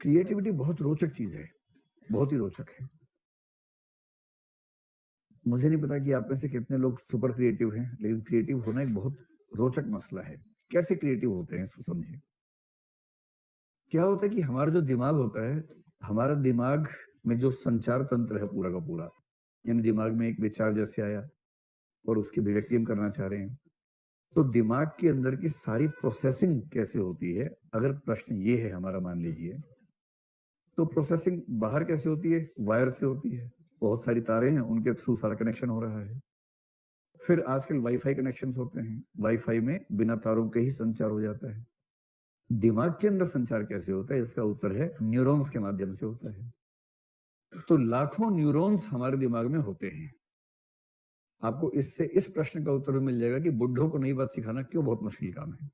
Creativity बहुत रोचक चीज है, बहुत ही रोचक है। मुझे नहीं पता कि आप में से कितने लोग सुपर क्रिएटिव हैं, लेकिन क्रिएटिव होना एक बहुत रोचक मसला है। कैसे क्रिएटिव होते हैं इसको समझिए। क्या होता है कि हमारा जो दिमाग होता है, हमारा दिमाग में जो संचार तंत्र है पूरा का पूरा, यानी दिमाग में एक विचार जैसे आया और उसकी अभिव्यक्ति हम करना चाह रहे हैं, तो दिमाग के अंदर की सारी प्रोसेसिंग कैसे होती है, अगर प्रश्न ये है हमारा, मान लीजिए, तो प्रोसेसिंग बाहर कैसे होती है? वायर से होती है। बहुत सारी तारे हैं, उनके थ्रू सारा कनेक्शन हो रहा है। फिर आजकल वाईफाई कनेक्शंस होते हैं, वाईफाई में बिना तारों के ही संचार हो जाता है। दिमाग के अंदर संचार कैसे होता है, इसका उत्तर है न्यूरॉन्स के माध्यम से होता है। तो लाखों न्यूरॉन्स हमारे दिमाग में होते हैं। आपको इससे इस प्रश्न का उत्तर भी मिल जाएगा कि बुढ़ों को नई बात सिखाना क्यों बहुत मुश्किल काम है।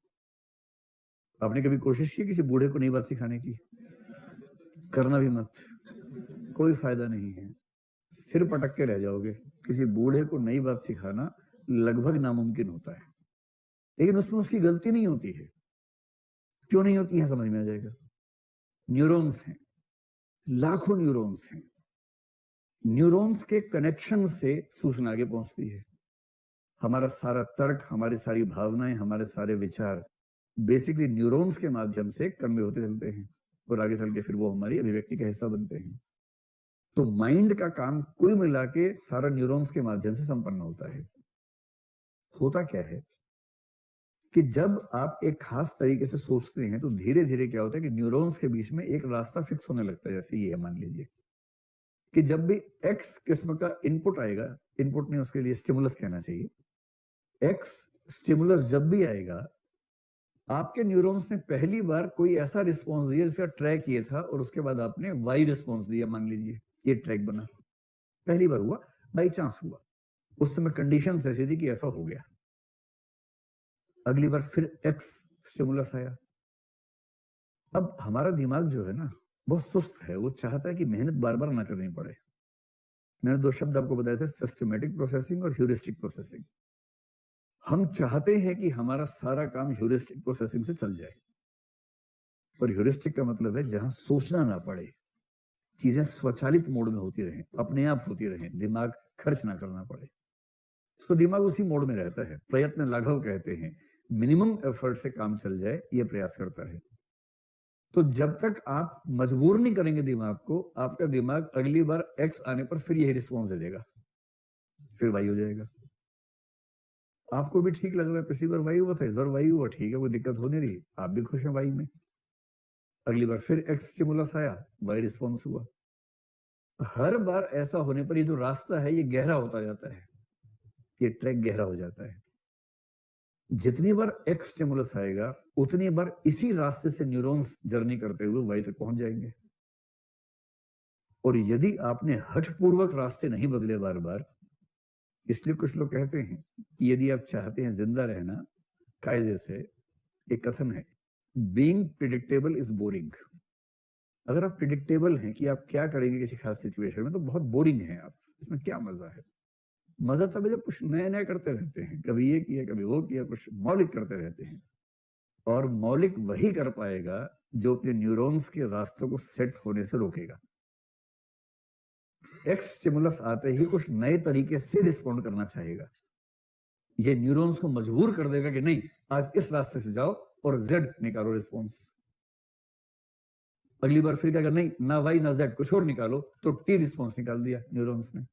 आपने कभी कोशिश की किसी बूढ़े को नई बात सिखाने की? करना भी मत, कोई फायदा नहीं है, सिर पटक के रह जाओगे। किसी बूढ़े को नई बात सिखाना लगभग नामुमकिन होता है, लेकिन उसमें उसकी गलती नहीं होती है। क्यों नहीं होती है समझ में आ जाएगा। न्यूरॉन्स हैं, लाखों न्यूरॉन्स हैं। न्यूरॉन्स के कनेक्शन से सूचना आगे पहुंचती है। हमारा सारा तर्क, हमारी सारी भावनाएं, हमारे सारे विचार बेसिकली न्यूरॉन्स के माध्यम से कन्वे होते चलते हैं और आगे चल के फिर वो हमारी अभिव्यक्ति का हिस्सा बनते हैं। तो माइंड का काम कुल मिला के सारा न्यूरॉन्स के माध्यम से संपन्न होता है। होता क्या है कि जब आप एक खास तरीके से सोचते हैं तो धीरे धीरे क्या होता है कि न्यूरॉन्स के बीच में एक रास्ता फिक्स होने लगता है। जैसे ये मान लीजिए कि जब भी एक्स किस्म का इनपुट आएगा, इनपुट नहीं उसके लिए स्टिमुलस कहना चाहिए, एक्स स्टिमुलस जब भी आएगा, आपके न्यूरॉन्स ने पहली बार कोई ऐसा रिस्पॉन्स दिया जिसका ट्रैक ये था और उसके बाद आपने वाई रिस्पॉन्स दिया। मान लीजिए ये ट्रैक बना, पहली बार हुआ, बाई चांस हुआ, उस समय कंडीशंस ऐसी थी कि ऐसा हो गया। अगली बार फिर एक्स स्टिमुलस आया। अब हमारा दिमाग जो है ना, बहुत सुस्त है, वो चाहता है कि मेहनत बार बार ना करनी पड़े। मैंने दो शब्द आपको बताए थे, सिस्टमैटिक प्रोसेसिंग और ह्यूरिस्टिक प्रोसेसिंग। हम चाहते हैं कि हमारा सारा काम ह्यूरिस्टिक प्रोसेसिंग से चल जाए, और ह्यूरिस्टिक का मतलब है जहां सोचना ना पड़े, चीजें स्वचालित मोड में होती रहें, अपने आप होती रहें, दिमाग खर्च ना करना पड़े। तो दिमाग उसी मोड में रहता है, प्रयत्न लाघव कहते हैं, मिनिमम एफर्ट से काम चल जाए ये प्रयास करता है। तो जब तक आप मजबूर नहीं करेंगे दिमाग को, आपका दिमाग अगली बार एक्स आने पर फिर यही रिस्पॉन्स दे देगा, फिर वाई हो जाएगा। आपको भी ठीक लग रहा है, पिछली बार वाई हुआ था, इस बार वाई हुआ, ठीक है, कोई दिक्कत हो नहीं रही, आप भी खुश हैं वाई में। अगली बार फिर एक्स स्टिमुलस आया, वाई रिस्पॉन्स हुआ। हर बार ऐसा होने पर ये जो रास्ता है ये गहरा होता जाता है, ये ट्रैक गहरा हो जाता है। जितनी बार एक्स स्टिमुलस आएगा उतनी बार इसी रास्ते से न्यूरॉन्स जर्नी करते हुए वाई तक पहुंच जाएंगे। और यदि आपने हठपूर्वक रास्ते नहीं बदले बार बार, इसलिए कुछ लोग कहते हैं कि यदि आप चाहते हैं जिंदा रहना, कायदे से एक कथन है, बीइंग प्रिडिक्टेबल इज बोरिंग। अगर आप प्रिडिक्टेबल हैं कि आप क्या करेंगे किसी खास सिचुएशन में, तो बहुत बोरिंग है आप, इसमें क्या मजा है? मजा तब जब कुछ नया नया करते रहते हैं, कभी ये किया कभी वो किया, कुछ मौलिक करते रहते हैं। और मौलिक वही कर पाएगा जो अपने न्यूरॉन्स के रास्तों को सेट होने से रोकेगा। एक्स स्टिमुलस आते ही कुछ नए तरीके से रिस्पॉन्ड करना चाहेगा, ये न्यूरॉन्स को मजबूर कर देगा कि नहीं, आज इस रास्ते से जाओ और जेड निकालो रिस्पॉन्स। अगली बार फिर क्या कर, नहीं ना वाई ना जेड, कुछ और निकालो, तो टी रिस्पॉन्स निकाल दिया न्यूरॉन्स ने।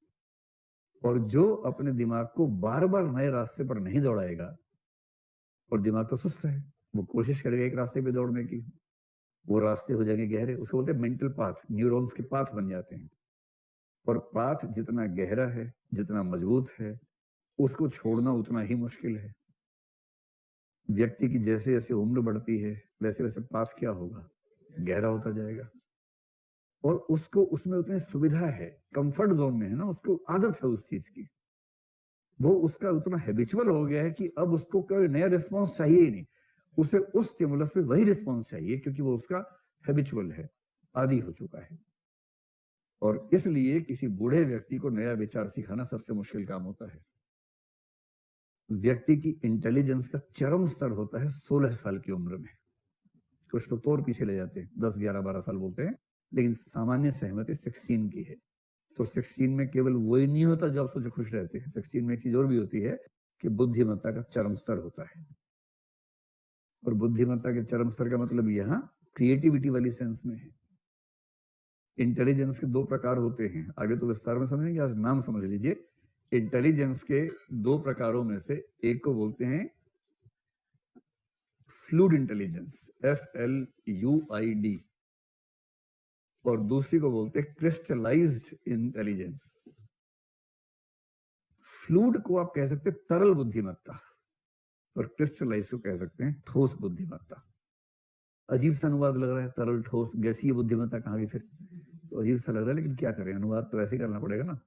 और जो अपने दिमाग को बार बार नए रास्ते पर नहीं दौड़ाएगा, और दिमाग तो सुस्त है, वो कोशिश करेगा एक रास्ते पे दौड़ने की, वो रास्ते हो जाएंगे गहरे, उसको बोलते हैं मेंटल पाथ, न्यूरॉन्स के पाथ बन जाते हैं। और पाथ जितना गहरा है, जितना मजबूत है, उसको छोड़ना उतना ही मुश्किल है। व्यक्ति की जैसे जैसे उम्र बढ़ती है वैसे वैसे पाथ क्या होगा, गहरा होता जाएगा। और उसको उसमें उतनी सुविधा है, कंफर्ट जोन में है ना, उसको आदत है उस चीज की, वो उसका उतना हैबिचुअल हो गया है कि अब उसको कोई नया रिस्पॉन्स चाहिए ही नहीं, उसे उस स्टिमुलस पे वही रिस्पॉन्स चाहिए, क्योंकि वो उसका हैबिचुअल है, आदी हो चुका है। और इसलिए किसी बूढ़े व्यक्ति को नया विचार सिखाना सबसे मुश्किल काम होता है। व्यक्ति की इंटेलिजेंस का चरम स्तर होता है 16 साल की उम्र में। कुछ लोग तो और पीछे ले जाते हैं, 10 11 12 साल बोलते हैं, लेकिन सामान्य सहमति 16 की है। तो 16 में केवल वही नहीं होता जो आप सोचे खुश रहते हैं, 16 में एक चीज और भी होती है कि बुद्धिमत्ता का चरम स्तर होता है। और बुद्धिमत्ता के चरम स्तर का मतलब यहाँ क्रिएटिविटी वाली सेंस में है। इंटेलिजेंस के दो प्रकार होते हैं, आगे तो विस्तार में समझेंगे, आज नाम समझ लीजिए। इंटेलिजेंस के दो प्रकारों में से एक को बोलते हैं फ्लूइड इंटेलिजेंस, FLUID, और दूसरी को बोलते हैं क्रिस्टलाइज्ड इंटेलिजेंस। फ्लूइड को आप कह सकते हैं तरल बुद्धिमत्ता, और क्रिस्टलाइज को कह सकते हैं ठोस बुद्धिमत्ता। अजीब सा अनुवाद लग रहा है, तरल ठोस गैसीय बुद्धिमत्ता कहाँ गई फिर, तो अजीब सा लग रहा है, लेकिन क्या करें, अनुवाद तो ऐसे करना पड़ेगा ना।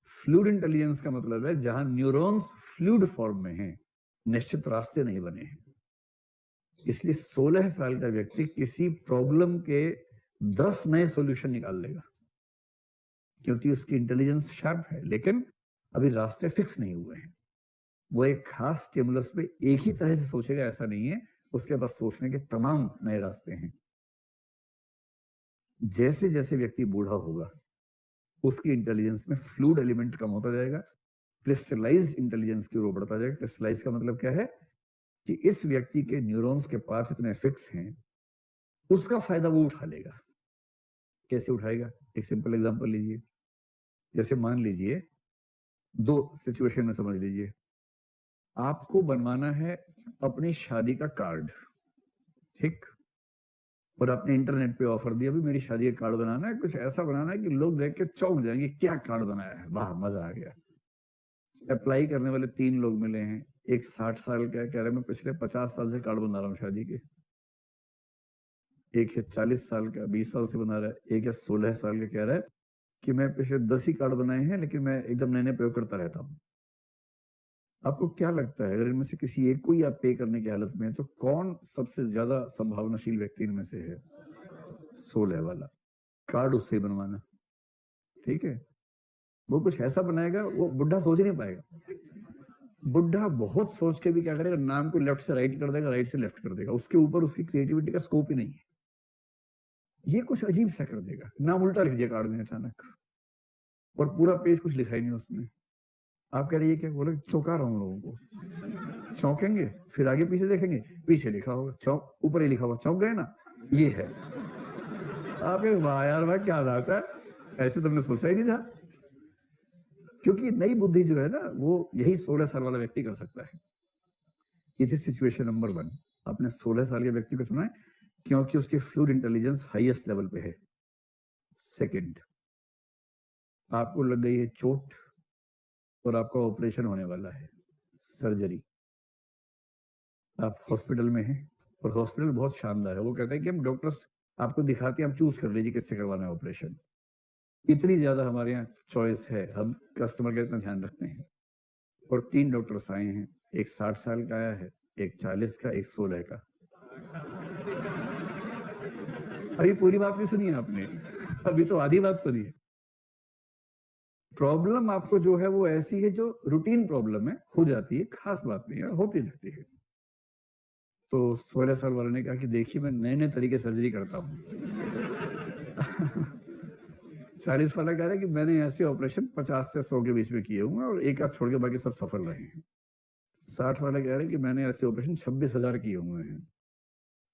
फ्लूइड इंटेलिजेंस का मतलब है जहां न्यूरॉन्स फ्लूइड फॉर्म में हैं, निश्चित रास्ते नहीं बने हैं। इसलिए 16 साल का व्यक्ति किसी प्रॉब्लम के 10 नए सॉल्यूशन निकाल लेगा, क्योंकि उसकी इंटेलिजेंस शार्प है, लेकिन अभी रास्ते फिक्स नहीं हुए हैं। वो एक खास स्टिमुलस पे एक ही तरह से सोचेगा ऐसा नहीं है, उसके पास सोचने के तमाम नए रास्ते हैं। जैसे जैसे व्यक्ति बूढ़ा होगा उसकी इंटेलिजेंस में फ्लूइड एलिमेंट कम होता जाएगा, क्रिस्टलाइज्ड इंटेलिजेंस की ओर बढ़ता जाएगा। क्रिस्टलाइज का मतलब क्या है कि इस व्यक्ति के न्यूरॉन्स के पाथ इतने फिक्स हैं, उसका फायदा वो उठा लेगा। कैसे उठाएगा, एक सिंपल एग्जांपल लीजिए। जैसे मान लीजिए, दो सिचुएशन में समझ लीजिए। आपको बनवाना है अपनी शादी का कार्ड, ठीक, और आपने इंटरनेट पे ऑफर दिया, अभी मेरी शादी का कार्ड बनाना है, कुछ ऐसा बनाना है कि लोग देख के चौंक जाएंगे, क्या कार्ड बनाया है, वाह मजा आ गया। अप्लाई करने वाले 3 लोग मिले हैं, एक 60 साल का कह रहा है मैं पिछले 50 साल से कार्ड बना रहा हूँ शादी के, एक है 40 साल का 20 साल से बना रहा है, एक है 16 साल का कह रहा है कि मैं पिछले 10 ही कार्ड बनाए हैं, लेकिन मैं एकदम नए नए प्रयोग करता रहता हूँ। आपको क्या लगता है, अगर इनमें से किसी एक को ही आप पे करने की हालत में है, तो कौन सबसे ज्यादा संभावनाशील व्यक्ति इनमें से है? 16 वाला। कार्ड उससे ही बनवाना, ठीक है। वो कुछ ऐसा बनाएगा, वो बुढ़ा सोच नहीं पाएगा। बुढ़ा बहुत सोच के भी क्या करेगा, नाम को लेफ्ट से राइट कर देगा, राइट से लेफ्ट कर देगा, उसके ऊपर उसकी क्रिएटिविटी का स्कोप ही नहीं है। ये कुछ अजीब सा कर देगा, नाम उल्टा लिख दिया कार्ड में अचानक, और पूरा पेज कुछ लिखा ही नहीं उसने। आप कह रही है क्या, बोले चौंका रहा हूं लोगों को। चौंकेंगे, फिर आगे पीछे देखेंगे, पीछे लिखा होगा चौंक, ऊपर ही लिखा होगा चौंक गए ना, ये है। आप वाह यार वाह क्या बात है, ऐसे तुमने सोचा ही नहीं था। क्योंकि नई बुद्धि जो है ना, वो यही 16 साल वाला व्यक्ति कर सकता है। ये थी सिचुएशन नंबर 1। आपने 16 साल के व्यक्ति को चुना है क्योंकि उसकी फ्लूइड इंटेलिजेंस हाईएस्ट लेवल पे है। सेकंड, आपको लग गई है चोट और आपका ऑपरेशन होने वाला है, सर्जरी। आप हॉस्पिटल में हैं और हॉस्पिटल बहुत शानदार है, वो कहते हैं कि हम डॉक्टर आपको दिखाते हैं, आप चूज कर लीजिए किससे करवाना है ऑपरेशन। इतनी ज्यादा हमारे यहाँ चॉइस है, हम कस्टमर का इतना ध्यान रखते हैं। और 3 डॉक्टर्स आए हैं, एक 60 साल का आया है, एक 40 का, एक 16 का। अभी पूरी बात नहीं सुनी आपने, अभी तो आधी बात सुनी है। प्रॉब्लम आपको जो है वो ऐसी है जो रूटीन प्रॉब्लम है, हो जाती है, खास बात नहीं है, होती रहती है। तो 16 साल वाले ने कहा कि देखिए मैं नए नए तरीके सर्जरी करता हूँ। 40 वाला कह रहा है कि मैंने ऐसे ऑपरेशन 50 से 100 के बीच में किए हुए और एक आध छोड़ के बाकी सब सफल रहे हैं। 60 वाला कह रहा है कि मैंने ऐसे ऑपरेशन 26,000 किए हुए हैं,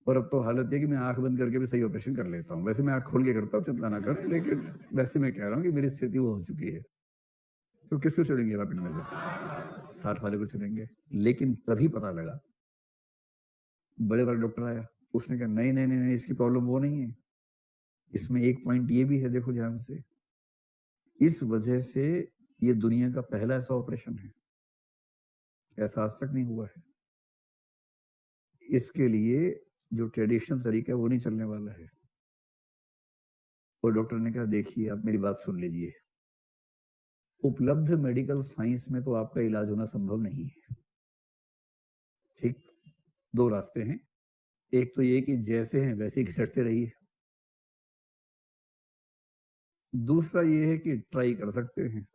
और अब तो हालत है कि मैं आंख बंद करके भी सही ऑपरेशन कर लेता हूँ। वैसे मैं आंख खोल के करता हूँ, चिंता ना कर, लेकिन वैसे मैं कह रहा हूँ कि मेरी स्थिति वो हो चुकी है। तो किसको चुनेंगे आप इनमें से? 60 वाले को चुनेंगे। लेकिन तभी पता लगा, बड़े वाले डॉक्टर आया, उसने कहा नहीं नहीं नहीं नहीं, इसकी प्रॉब्लम वो नहीं है, इसमें एक पॉइंट ये भी है, देखो ध्यान से, इस वजह से ये दुनिया का पहला ऐसा ऑपरेशन है, ऐसा आज तक नहीं हुआ है। इसके लिए जो ट्रेडिशनल तरीका है वो नहीं चलने वाला है। और डॉक्टर ने कहा देखिए आप मेरी बात सुन लीजिए, उपलब्ध मेडिकल साइंस में तो आपका इलाज होना संभव नहीं है, ठीक। 2 रास्ते हैं, एक तो ये कि जैसे हैं वैसे ही घिसटते रहिए, दूसरा ये है कि ट्राई कर सकते हैं।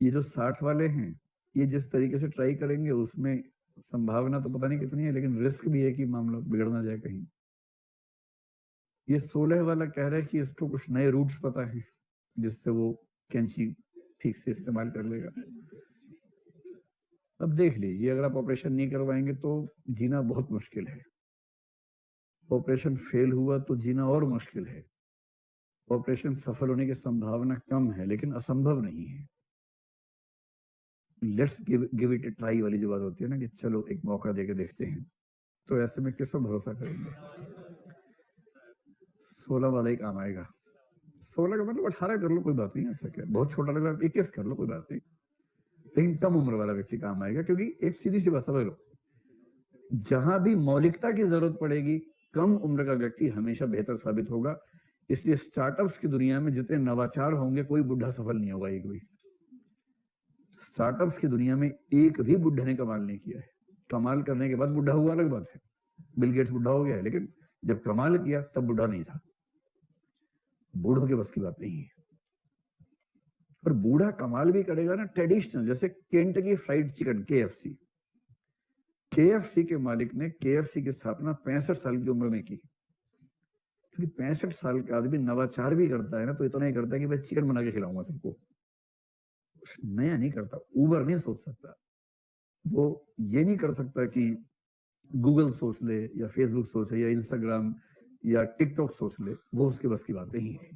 ये जो 60 वाले हैं, ये जिस तरीके से ट्राई करेंगे उसमें संभावना तो पता नहीं कितनी है, लेकिन रिस्क भी है कि मामला बिगड़ ना जाए कहीं। ये 16 वाला कह रहा है कि इसको कुछ नए रूट्स पता है जिससे वो कैंची ठीक से इस्तेमाल कर लेगा। अब देख लीजिए, अगर आप ऑपरेशन नहीं करवाएंगे तो जीना बहुत मुश्किल है। ऑपरेशन फेल हुआ तो जीना और मुश्किल है। ऑपरेशन सफल होने की संभावना कम है, लेकिन असंभव नहीं है। Let's give it A try वाली जो बात होती है ना, कि चलो एक मौका देके देखते हैं, तो ऐसे में किस पर भरोसा करेंगे? 16 वाला ही काम आएगा। 16 का मतलब 18 कर लो, कोई बात नहीं, ऐसा क्या बहुत छोटा लग रहा है, 21 कर लो, कोई बात नहीं, लेकिन कम उम्र वाला व्यक्ति काम आएगा। क्योंकि एक सीधी सी बात समझ लो, जहां भी मौलिकता की जरूरत पड़ेगी, कम उम्र का व्यक्ति हमेशा बेहतर साबित होगा। इसलिए स्टार्टअप्स की दुनिया में जितने नवाचार होंगे, कोई बुढ़ा सफल नहीं होगा। एक भी स्टार्टअप्स की दुनिया में एक भी बुढ़े ने कमाल नहीं किया है। कमाल करने के बाद बुढ़ा हुआ अलग बात है, बिल गेट्स बुढ़ा हो गया है, लेकिन जब कमाल किया तब बुढ़ा नहीं था। बूढ़ों के बस की बात नहीं है। और बूढ़ा कमाल भी करेगा ना ट्रेडिशनल, जैसे Kentucky fried chicken, KFC. KFC के मालिक ने केएफसी की स्थापना 65 साल की उम्र में की। क्योंकि 65 साल का आदमी नवाचार भी करता है ना, तो इतना ही करता है कि मैं चिकन बना के खिलाऊंगा सबको, कुछ नया नहीं करता। उबर नहीं सोच सकता, वो ये नहीं कर सकता कि गूगल सोच ले या फेसबुक सोच ले या इंस्टाग्राम या टिकटॉक सोच ले, वो उसके बस की बात नहीं है।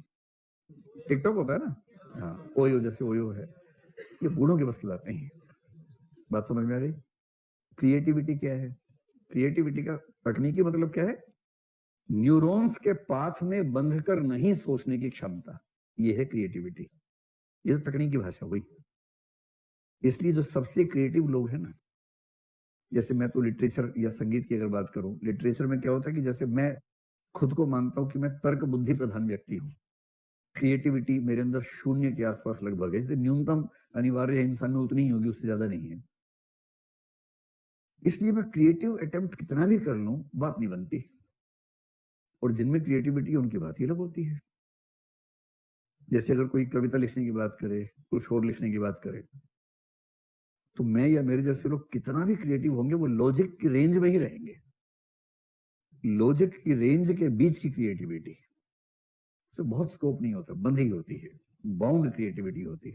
टिकटॉक होता है ना, हाँ, ओयो जैसे ओयो है, ये बूढ़ों के बस की बात नहीं है। बात समझ में आ गई? क्रिएटिविटी क्या है? क्रिएटिविटी का तकनीकी मतलब क्या है? न्यूरॉन्स के पाथ में बंध कर नहीं सोचने की क्षमता, ये है क्रिएटिविटी। ये तो तकनीकी भाषा हुई। इसलिए जो सबसे क्रिएटिव लोग हैं ना, जैसे मैं तो लिटरेचर या संगीत की अगर बात करूं, लिटरेचर में क्या होता है कि जैसे मैं खुद को मानता हूं कि मैं तर्क बुद्धि प्रधान व्यक्ति हूं, क्रिएटिविटी मेरे अंदर शून्य के आसपास लगभग है। इसलिए न्यूनतम अनिवार्य है इंसान में उतनी ही होगी, उससे ज्यादा नहीं है। इसलिए मैं क्रिएटिव अटेम्प्ट कितना भी कर लूं, बात नहीं बनती। और जिनमें क्रिएटिविटी है उनकी बात ही अलग होती है। जैसे अगर कोई कविता लिखने की बात करे, कुछ और लिखने की बात करे, तो मैं या मेरे जैसे लोग कितना भी क्रिएटिव होंगे, वो लॉजिक की रेंज में ही रहेंगे। लॉजिक की रेंज के बीच की क्रिएटिविटी से बहुत स्कोप नहीं होता, बंधी होती है, बाउंड क्रिएटिविटी होती है।